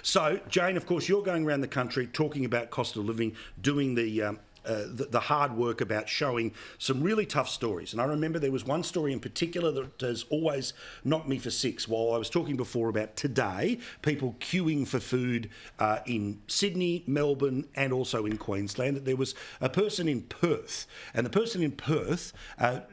So, Jane, of course, you're going around the country talking about cost of living, doing the hard work about showing some really tough stories. And I remember there was one story in particular that has always knocked me for six. While I was talking before about today, people queuing for food in Sydney, Melbourne and also in Queensland, that there was a person in Perth. And the person in Perth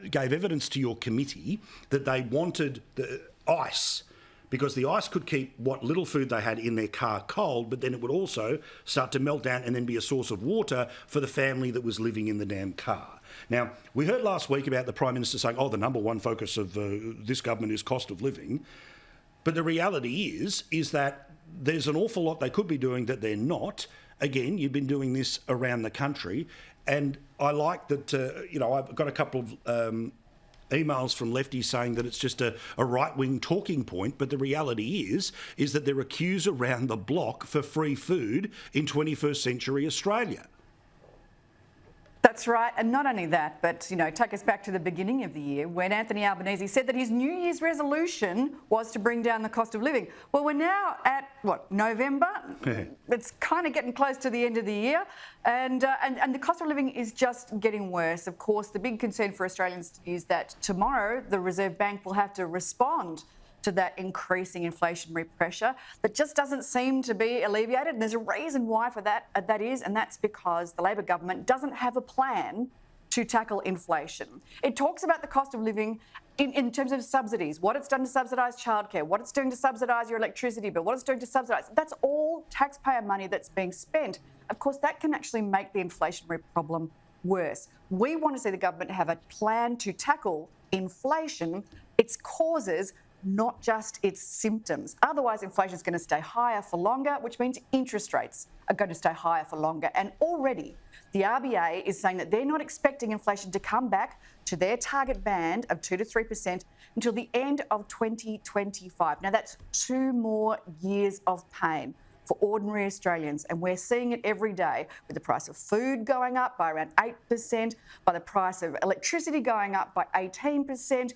gave evidence to your committee that they wanted the ice, because the ice could keep what little food they had in their car cold, but then it would also start to melt down and then be a source of water for the family that was living in the damn car. Now, we heard last week about the Prime Minister saying, the number one focus of this government is cost of living. But the reality is that there's an awful lot they could be doing that they're not. Again, you've been doing this around the country. And I like that, I've got a couple of emails from lefties saying that it's just a right-wing talking point, but the reality is that there are queues around the block for free food in 21st century Australia. That's right, and not only that, but take us back to the beginning of the year when Anthony Albanese said that his New Year's resolution was to bring down the cost of living. Well, we're now at November. It's kind of getting close to the end of the year, and the cost of living is just getting worse. Of course, the big concern for Australians is that tomorrow the Reserve Bank will have to respond to that increasing inflationary pressure that just doesn't seem to be alleviated. And there's a reason why for that, and that's because the Labor government doesn't have a plan to tackle inflation. It talks about the cost of living in terms of subsidies, what it's done to subsidise childcare, what it's doing to subsidise your electricity bill, what it's doing to subsidise. That's all taxpayer money that's being spent. Of course, that can actually make the inflationary problem worse. We want to see the government have a plan to tackle inflation, its causes, not just its symptoms. Otherwise, inflation is going to stay higher for longer, which means interest rates are going to stay higher for longer. And already the RBA is saying that they're not expecting inflation to come back to their target band of 2 to 3% until the end of 2025. Now, that's 2 more years of pain for ordinary Australians, and we're seeing it every day with the price of food going up by around 8%, by the price of electricity going up by 18%,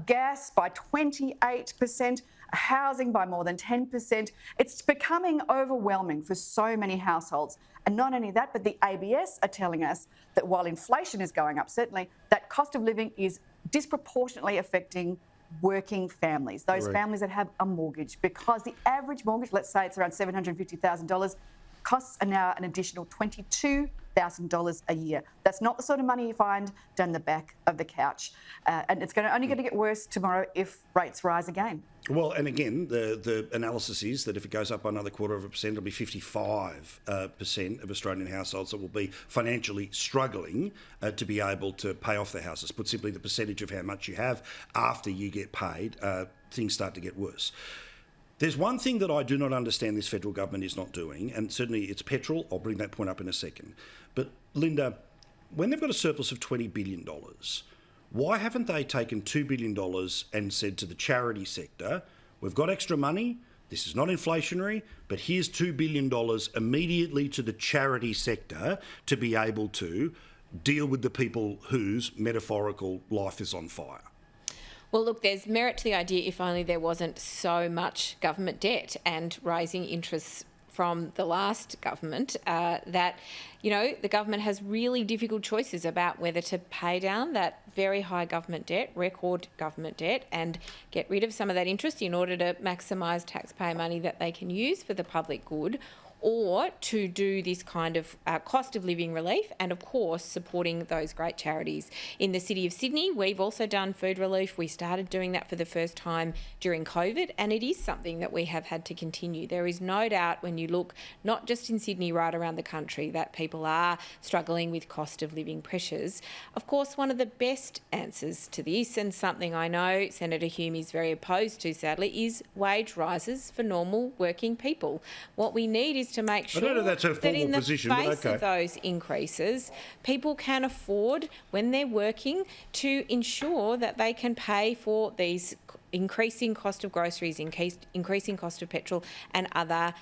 gas by 28%, housing by more than 10%. It's becoming overwhelming for so many households. And not only that, but the ABS are telling us that while inflation is going up, certainly, that cost of living is disproportionately affecting working families, those families that have a mortgage, because the average mortgage, let's say it's around $750,000, costs are now an additional $22,000 a year. That's not the sort of money you find down the back of the couch. And it's only going to get worse tomorrow if rates rise again. Well, and again, the analysis is that if it goes up by another 0.25%, it'll be 55% of Australian households that will be financially struggling to be able to pay off their houses. Put simply, the percentage of how much you have after you get paid, things start to get worse. There's one thing that I do not understand this federal government is not doing, and certainly it's petrol. I'll bring that point up in a second. But, Linda, when they've got a surplus of $20 billion, why haven't they taken $2 billion and said to the charity sector, we've got extra money, this is not inflationary, but here's $2 billion immediately to the charity sector to be able to deal with the people whose metaphorical life is on fire? Well, look, there's merit to the idea if only there wasn't so much government debt and raising interests from the last government that, the government has really difficult choices about whether to pay down that very high government debt, record government debt, and get rid of some of that interest in order to maximise taxpayer money that they can use for the public good, or to do this kind of cost of living relief and, of course, supporting those great charities. In the City of Sydney, we've also done food relief. We started doing that for the first time during COVID, and it is something that we have had to continue. There is no doubt when you look, not just in Sydney, right around the country, that people are struggling with cost of living pressures. Of course, one of the best answers to this, and something I know Senator Hume is very opposed to, sadly, is wage rises for normal working people. What we need is to make sure that in the face of those increases, people can afford, when they're working, to ensure that they can pay for these increasing cost of groceries, increasing cost of petrol and other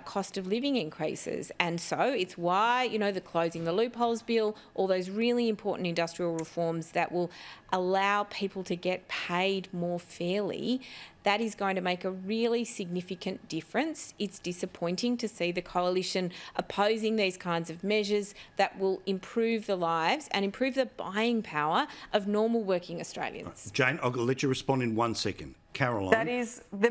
cost of living increases. And so it's why, the Closing the Loopholes Bill, all those really important industrial reforms that will allow people to get paid more fairly, that is going to make a really significant difference. It's disappointing to see the coalition opposing these kinds of measures that will improve the lives and improve the buying power of normal working Australians. Jane, I'll let you respond in 1 second. Caroline. That is the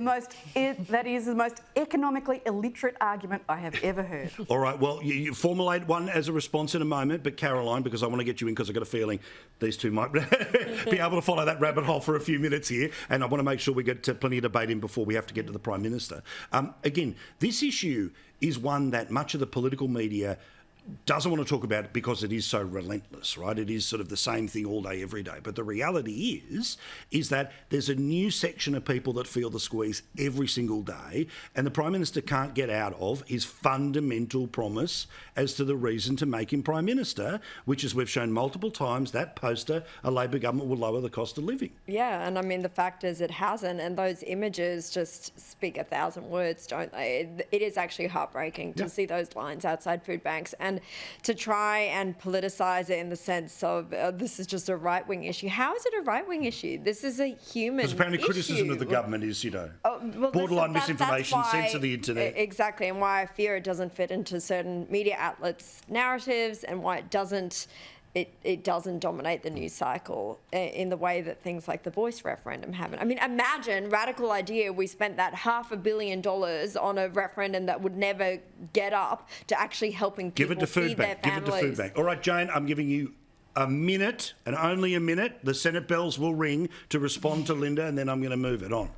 most economically illiterate argument I have ever heard. All right, well, you formulate one as a response in a moment, but Caroline, because I want to get you in because I've got a feeling these two might be able to follow that rabbit hole for a few minutes here, and I want to make sure we get plenty of debate in before we have to get to the Prime Minister. Again, this issue is one that much of the political media doesn't want to talk about it because it is so relentless, right? It is sort of the same thing all day, every day. But the reality is that there's a new section of people that feel the squeeze every single day, and the Prime Minister can't get out of his fundamental promise as to the reason to make him Prime Minister, which is we've shown multiple times that poster, a Labor government will lower the cost of living. Yeah, and I mean, the fact is it hasn't, and those images just speak 1,000 words, don't they? It is actually heartbreaking to see those lines outside food banks, and to try and politicise it in the sense of this is just a right-wing issue. How is it a right-wing issue? This is a human Because apparently issue. criticism of the government is, Well, borderline that's misinformation, why- sense of the internet. Exactly, and why I fear it doesn't fit into certain media outlets' narratives, and why it doesn't dominate the news cycle in the way that things like the Voice referendum haven't. I mean, imagine, radical idea, we spent that $500 million on a referendum that would never get up to actually helping people feed their families. Give it to Foodbank. All right, Jane, I'm giving you a minute, and only a minute. The Senate bells will ring to respond to Linda, and then I'm going to move it on.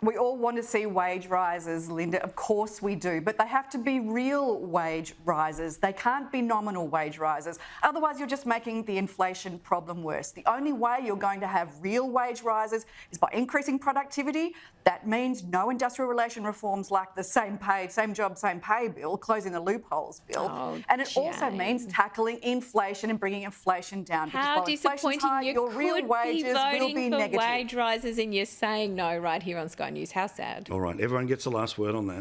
We all want to see wage rises, Linda. Of course we do, but they have to be real wage rises. They can't be nominal wage rises. Otherwise, you're just making the inflation problem worse. The only way you're going to have real wage rises is by increasing productivity. That means no industrial relation reforms like the same pay, same job, same pay bill, closing the loopholes bill. Oh, and it also Jane. means tackling inflation and bringing inflation down. Because How while inflation's disappointing. high, You your real could wages be will voting be for negative. wage rises and you're saying no right here on Sky News. How sad. All right, everyone gets the last word on that.